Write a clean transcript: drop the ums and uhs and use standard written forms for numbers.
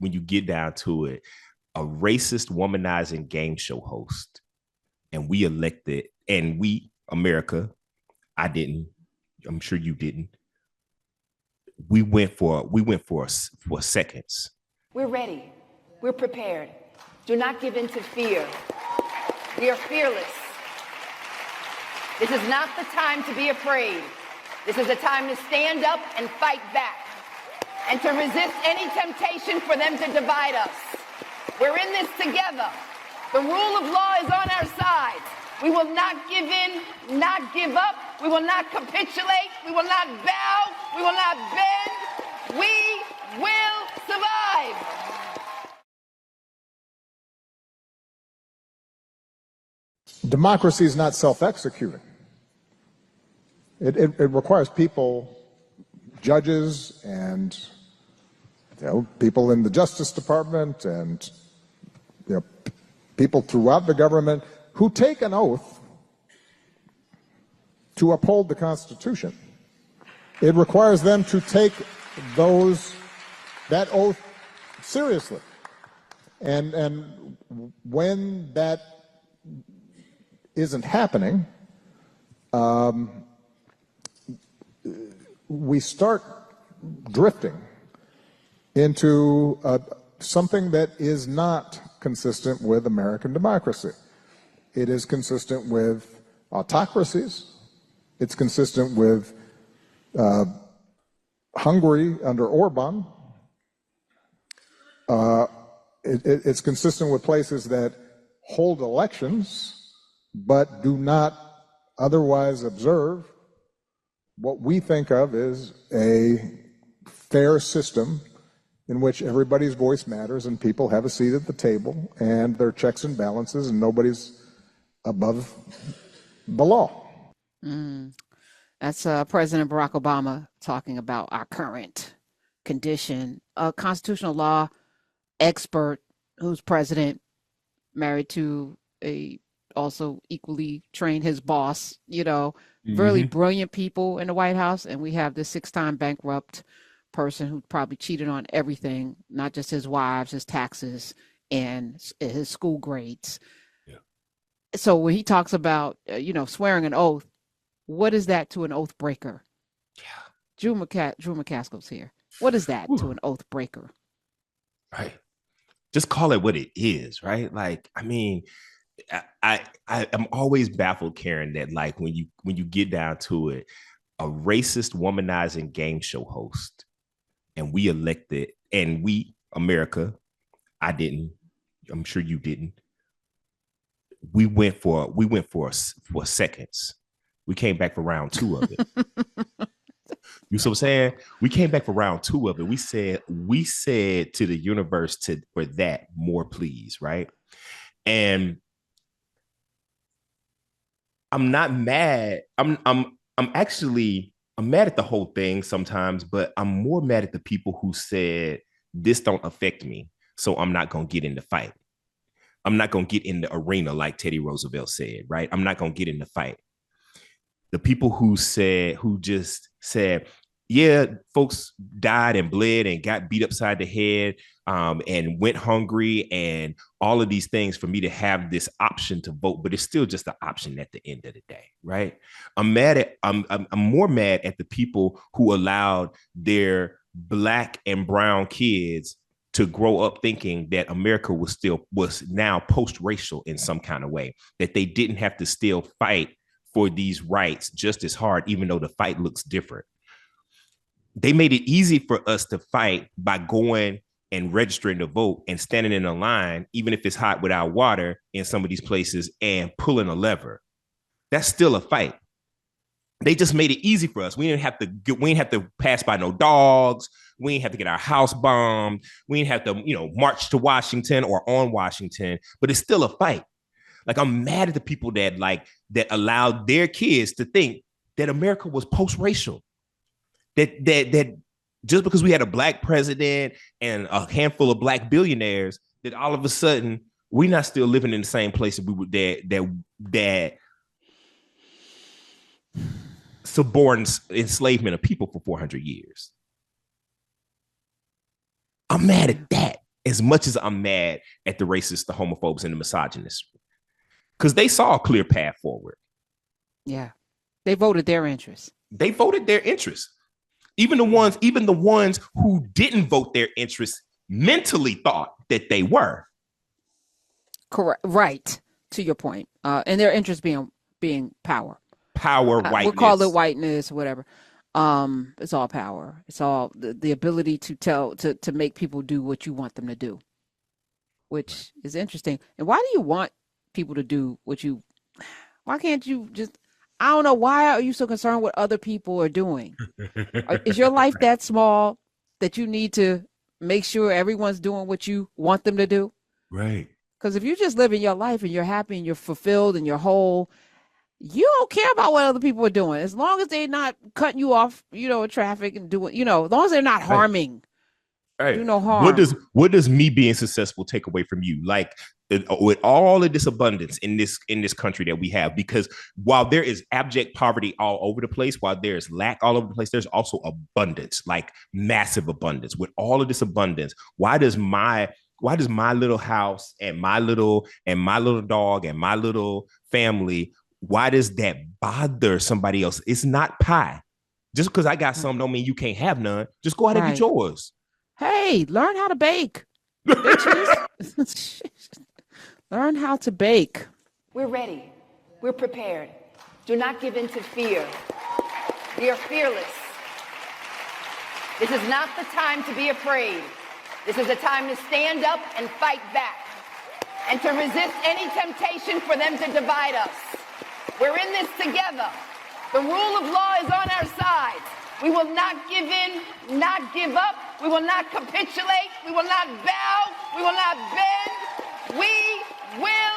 when you get down to it, a racist, womanizing game show host, and we elected, and we, America, I didn't, I'm sure you didn't. We went for seconds. We're ready. We're prepared. Do not give in to fear. We are fearless. This is not the time to be afraid. This is a time to stand up and fight back and to resist any temptation for them to divide us. We're in this together. The rule of law is on our side. We will not give in, not give up. We will not capitulate. We will not bow. We will not bend. We will survive. Democracy is not self-executing. It requires people, judges, and people in the Justice Department, and people throughout the government who take an oath to uphold the Constitution. It requires them to take that oath seriously, and when that isn't happening, we start drifting into something that is not consistent with American democracy. It is consistent with autocracies. It's consistent with Hungary under Orban. It's consistent with places that hold elections but do not otherwise observe what we think of as a fair system in which everybody's voice matters and people have a seat at the table and there are checks and balances and nobody's above the law. That's President Barack Obama talking about our current condition. A constitutional law expert who's president, married to a also equally trained his boss, really brilliant people in the White House. And we have this 6-time bankrupt person who probably cheated on everything, not just his wives, his taxes, and his school grades. Yeah. So when he talks about, swearing an oath, what is that to an oath breaker? Yeah. Drew McCaskill's here. What is that to an oath breaker? Right. Just call it what it is, right? Like, I mean, I'm always baffled, Karen, that like when you get down to it, a racist, womanizing game show host, and we elected, and we, America, I didn't, I'm sure you didn't. We went for seconds. We came back for round 2 of it. You see what I'm saying? We came back for round 2 of it. We said to the universe for that more, please, right? And I'm not mad. I'm mad at the whole thing sometimes, but I'm more mad at the people who said this don't affect me, so I'm not gonna get in the fight. I'm not gonna get in the arena like Teddy Roosevelt said, right? I'm not gonna get in the fight. The people who just said, yeah, folks died and bled and got beat upside the head and went hungry and all of these things for me to have this option to vote, but it's still just an option at the end of the day, right? I'm more mad at the people who allowed their Black and brown kids to grow up thinking that America was now post-racial in some kind of way, that they didn't have to still fight for these rights just as hard, even though the fight looks different. They made it easy for us to fight by going and registering to vote and standing in a line, even if it's hot without water in some of these places, and pulling a lever. That's still a fight. They just made it easy for us. We didn't have to pass by no dogs. We didn't have to get our house bombed. We didn't have to, march to Washington or on Washington, but it's still a fight. Like, I'm mad at the people that allowed their kids to think that America was post-racial. That just because we had a Black president and a handful of Black billionaires, that all of a sudden we're not still living in the same place that we were that suborn enslavement of people for 400 years. I'm mad at that. as much as I'm mad at the racists, the homophobes, and the misogynists, because they saw a clear path forward. Yeah. They voted their interests. They voted their interests. Even the ones who didn't vote their interests mentally thought that they were. Correct. Right. To your point. And their interest being power. Power, whiteness. We'll call it whiteness, whatever. It's all power. It's all the ability to make people do what you want them to do, which is interesting. And why do you want people to do why can't you just, I don't know, why are you so concerned with other people are doing? Is your life that small that you need to make sure everyone's doing what you want them to do? Right. Because if you're just living your life and you're happy and you're fulfilled and you're whole, you don't care about what other people are doing. As long as they're not cutting you off, in traffic and doing, as long as they're not harming. Right. Do no harm. What does me being successful take away from you? Like, with all of this abundance in this country that we have, because while there is abject poverty all over the place, while there's lack all over the place, there's also abundance, like massive abundance. With all of this abundance, why does my little house and my little dog and my little family, why does that bother somebody else? It's not pie. Just because I got some don't mean you can't have none. Just go ahead and get yours. Hey, learn how to bake. Bitches. Learn how to bake. We're ready. We're prepared. Do not give in to fear. We are fearless. This is not the time to be afraid. This is a time to stand up and fight back and to resist any temptation for them to divide us. We're in this together. The rule of law is on our side. We will not give in, not give up. We will not capitulate. We will not bow. We will not bend. We will